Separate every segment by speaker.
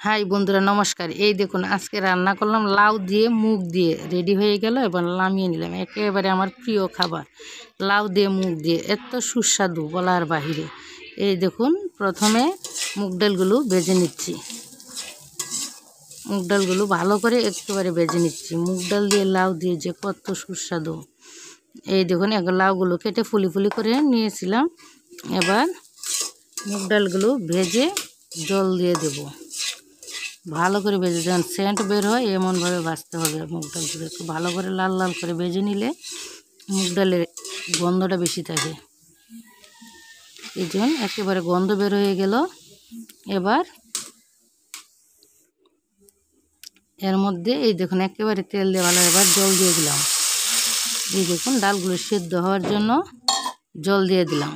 Speaker 1: High বন্ধুরা, নমস্কার। এই দেখুন, আজকে রান্না করলাম লাউ দিয়ে মুগ দিয়ে। রেডি হয়ে গেল, এবার নামিয়ে নিলাম। একেবারে আমার প্রিয় খাবার লাউ দিয়ে মুগ দিয়ে, এত সুস্বাদু বলার বাহিরে। এই দেখুন, প্রথমে মুগ ডালগুলো ভেজে নিচ্ছি। মুগ ডালগুলো ভালো করে একেবারে ভেজে নিচ্ছি। মুগ ডাল দিয়ে লাউ দিয়ে যে কত সুস্বাদু। এই দেখুন, লাউগুলো কেটে ফুলি ফুলি করে নিয়েছিলাম। এবার মুগ ডালগুলো ভেজে জল দিয়ে দেবো। ভালো করে ভেজে যখন সেন্ট বের হয় এমনভাবে ভাজতে হবে। মুগ ডালগুলো একটু ভালো করে লাল লাল করে ভেজে নিলে মুগ ডালের গন্ধটা বেশি থাকে। এই জন্য একেবারে গন্ধ বের হয়ে গেল। এবার এর মধ্যে এই দেখুন, একেবারে তেল দিয়ে ভালো, এবার জল দিয়ে দিলাম। এই দেখুন, ডালগুলো সেদ্ধ হওয়ার জন্য জল দিয়ে দিলাম।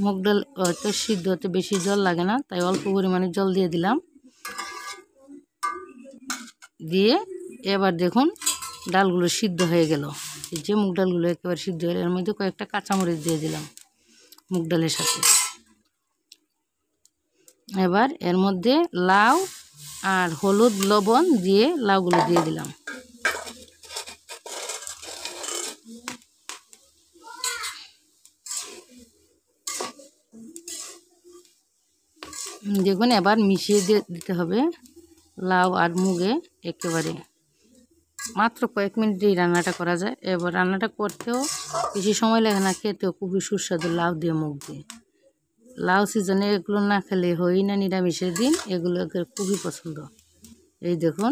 Speaker 1: মুগ ডাল হয়তো সিদ্ধ হতে বেশি জল লাগে না, তাই অল্প পরিমাণে জল দিয়ে দিলাম। দিয়ে এবার দেখুন, ডালগুলো সিদ্ধ হয়ে গেল। এই যে মুগ ডালগুলো একেবারে সিদ্ধ হয়ে, এর মধ্যে কয়েকটা কাঁচামরিচ দিয়ে দিলাম মুগ ডালের সাথে। এবার এর মধ্যে লাউ আর হলুদ লবণ দিয়ে লাউগুলো দিয়ে দিলাম। দেখুন, এবার মিশিয়ে দিতে হবে লাউ আর মুগে। একেবারে মাত্র কয়েক মিনিটেই রান্নাটা করা যায়। এবার রান্নাটা করতেও বেশি সময় লাগে না, খেতেও খুবই সুস্বাদু লাউ দিয়ে মুগ দিয়ে। লাউ সিজনে এগুলো না খেলে হই না, নিরামিষের দিন এগুলো খুবই পছন্দ। এই দেখুন,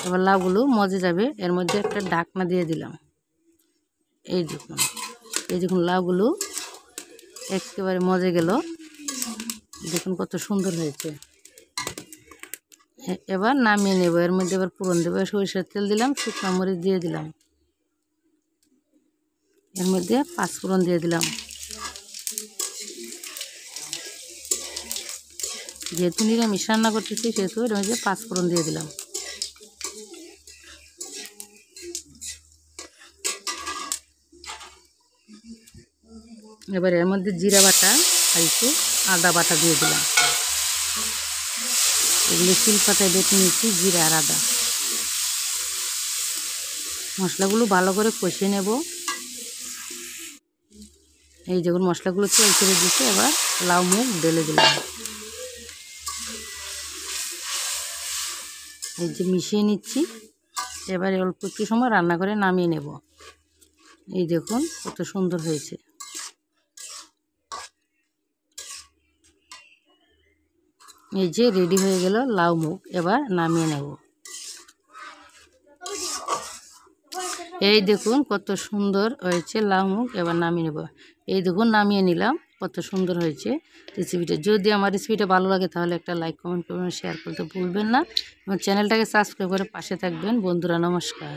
Speaker 1: এবার লাউগুলো মজে যাবে। এর মধ্যে একটা ঢাকনা দিয়ে দিলাম। এই দেখুন লাউগুলো একেবারে মজে গেল। দেখুন কত সুন্দর হয়েছে। এবার নামিয়ে নেব। এর মধ্যে এবার ফোড়ন দেবো। সরিষার তেল দিলাম, শুকনো মরিচ দিয়ে দিলাম। এর মধ্যে পাঁচফোড়ন দিয়ে দিলাম। যেহেতু নিরামিষ রান্না করতেছি সেহেতু এর মধ্যে পাঁচফোড়ন দিয়ে দিলাম। এবার এর মধ্যে জিরা বাটা আর একটু আদা বাটা দিয়ে দিলাম। এগুলো শিলপাতায় বেটে নিচ্ছি, জিরা আর আদা। মশলাগুলো ভালো করে কষিয়ে নেব। এই যখন মশলাগুলো তেল ছেড়ে দিচ্ছে, এবার লাউ মুগ ঢেলে দিলাম। এই যে মিশিয়ে নিচ্ছি। এবারে অল্প একটু সময় রান্না করে নামিয়ে নেব। এই দেখুন কত সুন্দর হয়েছে। এই যে রেডি হয়ে গেল লাউ মুগ। এবার নামিয়ে নেব। এই দেখুন কত সুন্দর হয়েছে লাউ মুগ। এবার নামিয়ে নেব। এই দেখুন নামিয়ে নিলাম। কত সুন্দর হয়েছে রেসিপিটা। যদি আমার রেসিপিটা ভালো লাগে তাহলে একটা লাইক, কমেন্ট করবেন, শেয়ার করতে ভুলবেন না। আমার চ্যানেলটাকে সাবস্ক্রাইব করে পাশে থাকবেন। বন্ধুরা, নমস্কার।